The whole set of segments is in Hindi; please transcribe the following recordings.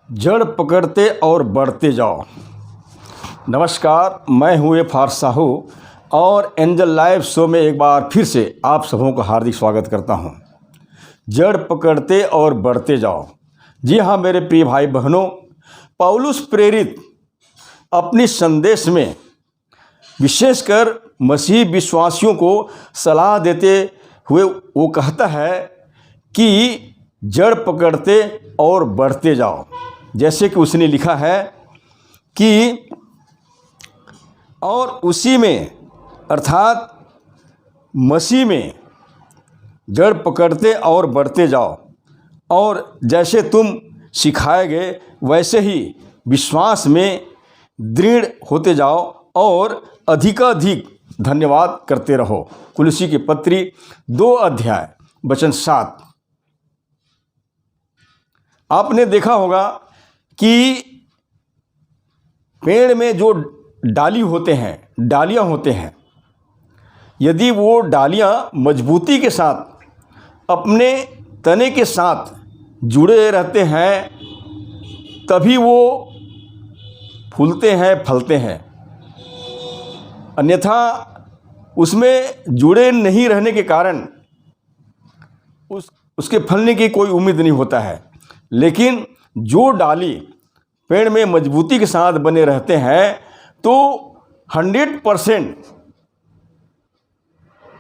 जड़ पकड़ते और बढ़ते जाओ। नमस्कार, मैं हूँ एफ.आर. साहू और एंजल लाइव शो में एक बार फिर से आप सबों का हार्दिक स्वागत करता हूँ। जड़ पकड़ते और बढ़ते जाओ। जी हाँ मेरे प्रिय भाई बहनों, पौलुस प्रेरित अपनी संदेश में विशेषकर मसीह विश्वासियों को सलाह देते हुए वो कहता है कि जड़ पकड़ते और बढ़ते जाओ। जैसे कि उसने लिखा है कि और उसी में अर्थात मसीह में जड़ पकड़ते और बढ़ते जाओ, और जैसे तुम सिखाए गए वैसे ही विश्वास में दृढ़ होते जाओ और अधिकाधिक धन्यवाद करते रहो। कुलुसी की पत्री 2 अध्याय वचन 7। आपने देखा होगा कि पेड़ में जो डालियाँ होते हैं, यदि वो डालियाँ मजबूती के साथ अपने तने के साथ जुड़े रहते हैं तभी वो फूलते हैं, फलते हैं। अन्यथा उसमें जुड़े नहीं रहने के कारण उसके फलने की कोई उम्मीद नहीं होता है। लेकिन जो डाली पेड़ में मजबूती के साथ बने रहते हैं तो 100%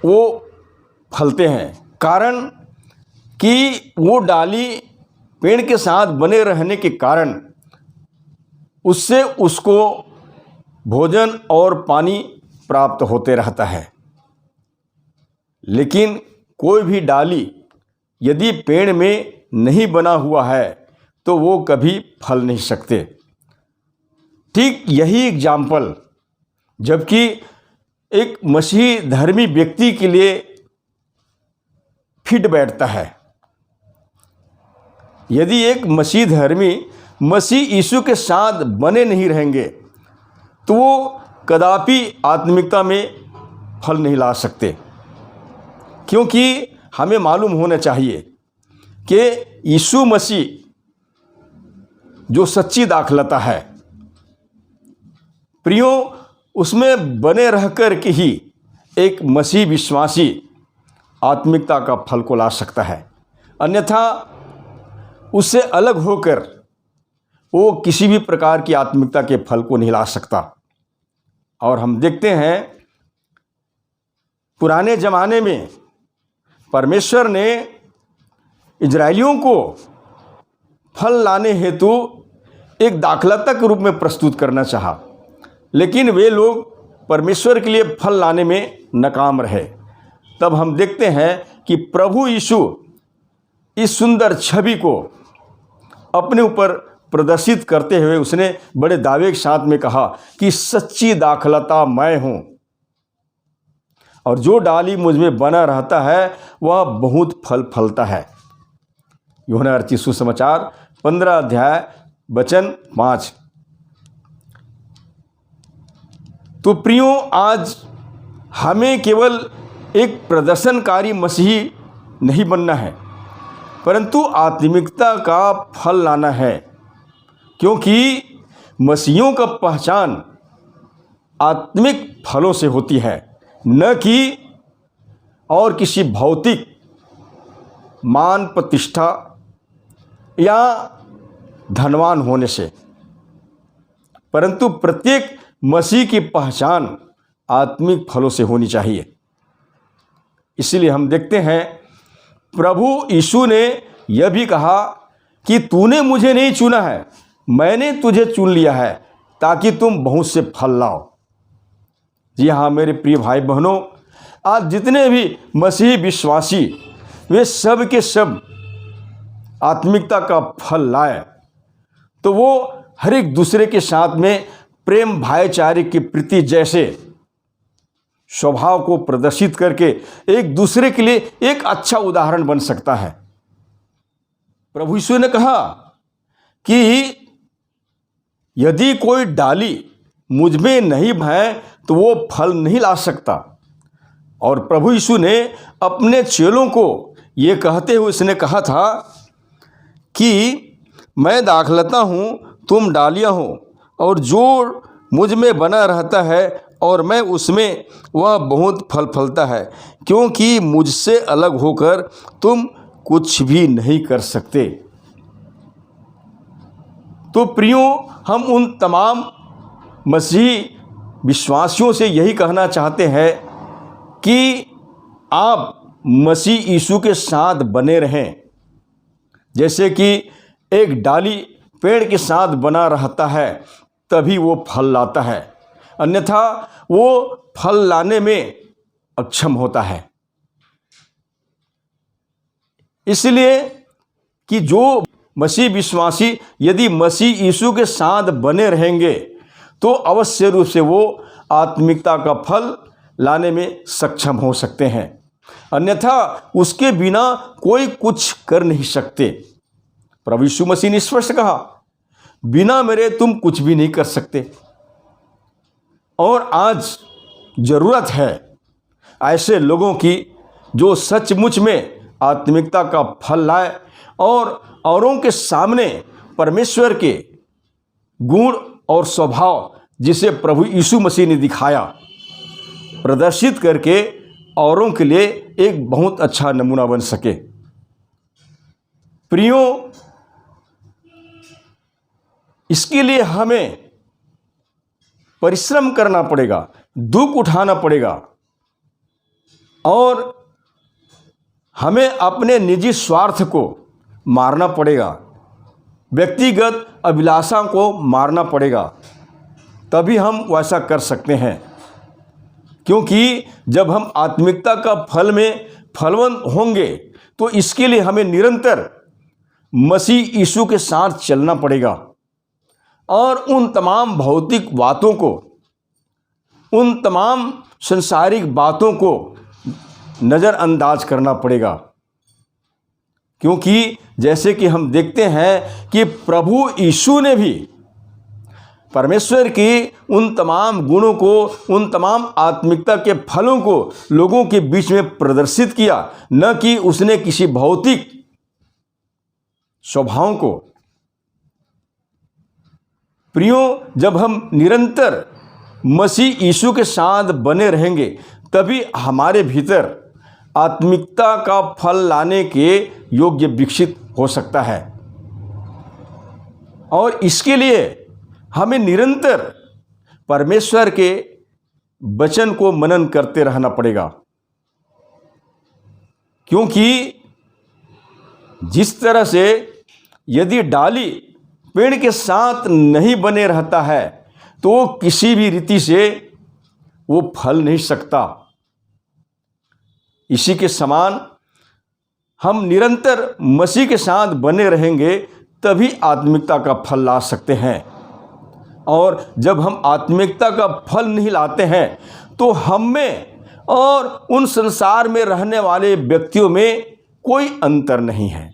वो फलते हैं, कारण कि वो डाली पेड़ के साथ बने रहने के कारण उससे उसको भोजन और पानी प्राप्त होते रहता है। लेकिन कोई भी डाली यदि पेड़ में नहीं बना हुआ है तो वो कभी फल नहीं सकते। ठीक यही एग्जाम्पल जबकि एक मसीही धर्मी व्यक्ति के लिए फिट बैठता है। यदि एक मसीही धर्मी मसीह यीशु के साथ बने नहीं रहेंगे तो वो कदापि आत्मिकता में फल नहीं ला सकते, क्योंकि हमें मालूम होना चाहिए कि यीशु मसीह जो सच्ची दाखलता है, प्रियो, उसमें बने रहकर के ही एक मसीह विश्वासी आत्मिकता का फल को ला सकता है। अन्यथा उससे अलग होकर वो किसी भी प्रकार की आत्मिकता के फल को नहीं ला सकता। और हम देखते हैं पुराने ज़माने में परमेश्वर ने इजराइलियों को फल लाने हेतु एक दाखलता के रूप में प्रस्तुत करना चाहा, लेकिन वे लोग परमेश्वर के लिए फल लाने में नाकाम रहे। तब हम देखते हैं कि प्रभु यीशु इस सुंदर छवि को अपने ऊपर प्रदर्शित करते हुए उसने बड़े दावे के साथ में कहा कि सच्ची दाखलता मैं हूँ, और जो डाली मुझ में बना रहता है वह बहुत फल फलता है। यूहन्ना रचित सुसमाचार 15 अध्याय वचन 5। तो प्रियो, आज हमें केवल एक प्रदर्शनकारी मसीही नहीं बनना है, परंतु आत्मिकता का फल लाना है, क्योंकि मसीहियों का पहचान आत्मिक फलों से होती है, न कि और किसी भौतिक मान प्रतिष्ठा या धनवान होने से। परंतु प्रत्येक मसीह की पहचान आत्मिक फलों से होनी चाहिए। इसलिए हम देखते हैं प्रभु यीशु ने यह भी कहा कि तूने मुझे नहीं चुना है, मैंने तुझे चुन लिया है ताकि तुम बहुत से फल लाओ। जी हाँ मेरे प्रिय भाई बहनों, आज जितने भी मसीही विश्वासी वे सब के सब आत्मिकता का फल लाए, तो वो हर एक दूसरे के साथ में प्रेम भाईचारे के प्रति जैसे स्वभाव को प्रदर्शित करके एक दूसरे के लिए एक अच्छा उदाहरण बन सकता है। प्रभु यीशु ने कहा कि यदि कोई डाली मुझ में नहीं है तो वो फल नहीं ला सकता। और प्रभु यीशु ने अपने चेलों को ये कहते हुए उसने कहा था कि मैं दाखलता हूँ, तुम डालियाँ हो, और जो मुझ में बना रहता है और मैं उसमें, वह बहुत फल फलता है, क्योंकि मुझसे अलग होकर तुम कुछ भी नहीं कर सकते। तो प्रियो, हम उन तमाम मसीही विश्वासियों से यही कहना चाहते हैं कि आप मसीह यीशु के साथ बने रहें। जैसे कि एक डाली पेड़ के साथ बना रहता है तभी वो फल लाता है, अन्यथा वो फल लाने में अक्षम होता है। इसलिए कि जो मसीह विश्वासी यदि मसीह यीशु के साथ बने रहेंगे तो अवश्य रूप से वो आत्मिकता का फल लाने में सक्षम हो सकते हैं, अन्यथा उसके बिना कोई कुछ कर नहीं सकते। प्रभु यीशु मसीह ने स्पष्ट कहा, बिना मेरे तुम कुछ भी नहीं कर सकते। और आज ज़रूरत है ऐसे लोगों की जो सचमुच में आत्मिकता का फल लाए और औरों के सामने परमेश्वर के गुण और स्वभाव, जिसे प्रभु यीशु मसीह ने दिखाया, प्रदर्शित करके औरों के लिए एक बहुत अच्छा नमूना बन सके। प्रियो, इसके लिए हमें परिश्रम करना पड़ेगा, दुख उठाना पड़ेगा, और हमें अपने निजी स्वार्थ को मारना पड़ेगा, व्यक्तिगत अभिलाषा को मारना पड़ेगा, तभी हम वैसा कर सकते हैं। क्योंकि जब हम आत्मिकता का फल में फलवंत होंगे तो इसके लिए हमें निरंतर मसीह यीशु के साथ चलना पड़ेगा और उन तमाम भौतिक बातों को, उन तमाम संसारिक बातों को नज़रअंदाज करना पड़ेगा। क्योंकि जैसे कि हम देखते हैं कि प्रभु यीशु ने भी परमेश्वर की उन तमाम गुणों को, उन तमाम आत्मिकता के फलों को लोगों के बीच में प्रदर्शित किया, न कि उसने किसी भौतिक स्वभाव को। प्रियो, जब हम निरंतर मसीह यीशु के साथ बने रहेंगे तभी हमारे भीतर आत्मिकता का फल लाने के योग्य विकसित हो सकता है। और इसके लिए हमें निरंतर परमेश्वर के वचन को मनन करते रहना पड़ेगा। क्योंकि जिस तरह से यदि डाली पेड़ के साथ नहीं बने रहता है तो वो किसी भी रीति से वो फल नहीं सकता, इसी के समान हम निरंतर मसीह के साथ बने रहेंगे तभी आत्मिकता का फल ला सकते हैं। और जब हम आत्मिकता का फल नहीं लाते हैं तो हम में और उन संसार में रहने वाले व्यक्तियों में कोई अंतर नहीं है।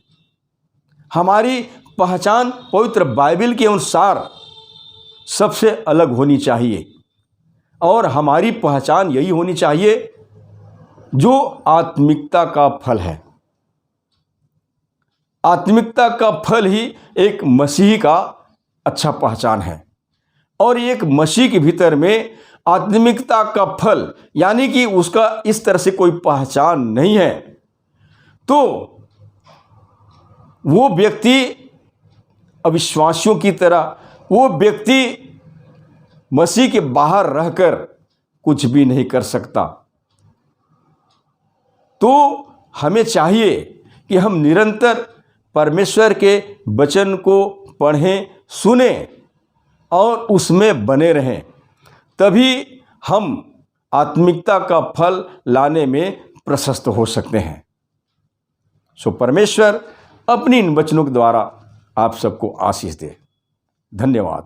हमारी पहचान पवित्र बाइबल के अनुसार सबसे अलग होनी चाहिए और हमारी पहचान यही होनी चाहिए जो आत्मिकता का फल है। आत्मिकता का फल ही एक मसीही का अच्छा पहचान है। और एक मसीह के भीतर में आत्मिकता का फल यानी कि उसका इस तरह से कोई पहचान नहीं है तो वो व्यक्ति अविश्वासियों की तरह, वो व्यक्ति मसीह के बाहर रहकर कुछ भी नहीं कर सकता। तो हमें चाहिए कि हम निरंतर परमेश्वर के वचन को पढ़ें, सुनें और उसमें बने रहें, तभी हम आत्मिकता का फल लाने में प्रशस्त हो सकते हैं। सो परमेश्वर अपनी इन वचनों के द्वारा आप सबको आशीष दे। धन्यवाद।